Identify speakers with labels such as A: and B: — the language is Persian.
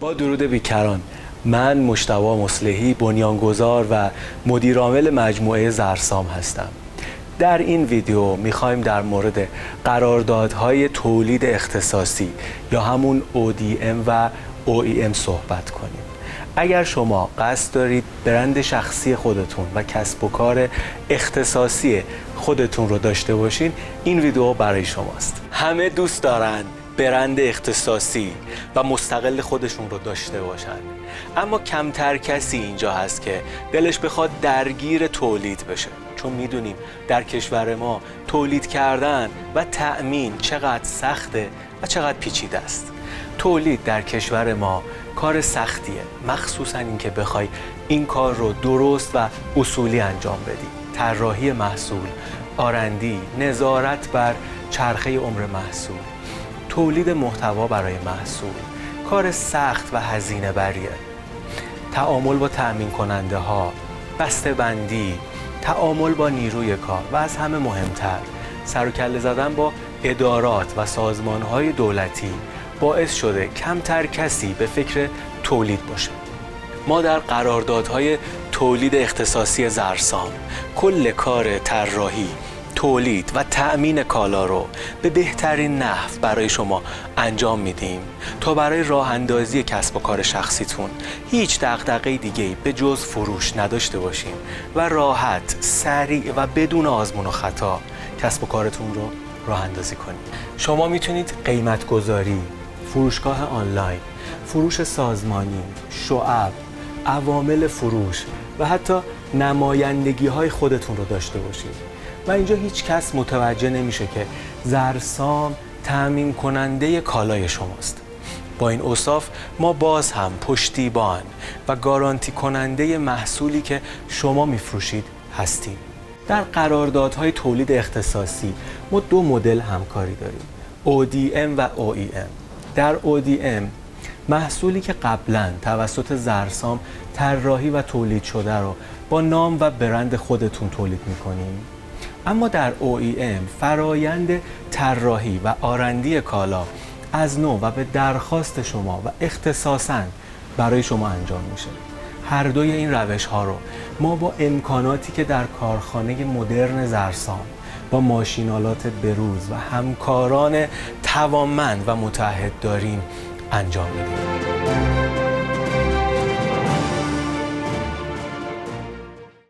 A: با درود بیکران، من مجتبی مصلحی، بنیانگذار و مدیرعامل مجموعه زرسام هستم. در این ویدیو میخوایم در مورد قراردادهای تولید اختصاصی یا همون ODM و OEM صحبت کنیم. اگر شما قصد دارید برند شخصی خودتون و کسب و کار اختصاصی خودتون رو داشته باشین، این ویدیو برای شماست. همه دوست دارن برند اختصاصی و مستقل خودشون رو داشته باشن، اما کمتر کسی اینجا هست که دلش بخواد درگیر تولید بشه، چون میدونیم در کشور ما تولید کردن و تأمین چقدر سخته و چقدر پیچیده است. تولید در کشور ما کار سختیه، مخصوصا اینکه بخوای این کار رو درست و اصولی انجام بدی. طراحی محصول، آرندی، نظارت بر چرخه عمر محصول، تولید محتوا برای محصول کار سخت و هزینه بریه. تعامل با تأمین کننده ها، بسته بندی، تعامل با نیروی کار و از همه مهمتر سر و کله زدن با ادارات و سازمان های دولتی باعث شده کمتر کسی به فکر تولید باشه. ما در قراردادهای تولید اختصاصی زرسام کل کار طراحی، تولید و تأمین کالا رو به بهترین نحو برای شما انجام میدیم تا برای راه اندازی کسب و کار شخصیتون هیچ دغدغه دیگه‌ای به جز فروش نداشته باشیم و راحت، سریع و بدون آزمون و خطا کسب و کارتون رو راه اندازی کنید. شما میتونید قیمت گذاری، فروشگاه آنلاین، فروش سازمانی، شعب، عوامل فروش و حتی نمایندگی های خودتون رو داشته باشید و اینجا هیچ کس متوجه نمیشه که زرسام تأمین کننده کالای شماست. با این اوصاف ما باز هم پشتیبان و گارانتی کننده محصولی که شما میفروشید هستیم. در قراردادهای تولید اختصاصی ما دو مدل همکاری داریم: ODM و OEM. در ODM محصولی که قبلا توسط زرسام طراحی و تولید شده رو با نام و برند خودتون تولید میکنیم، اما در OEM فرایند طراحی و آرندی کالا از نو و به درخواست شما و اختصاصاً برای شما انجام میشه. هر دوی این روش ها رو ما با امکاناتی که در کارخانه مدرن زرسام با ماشینالات بروز و همکاران توانمند و متعهد داریم انجام میدیم.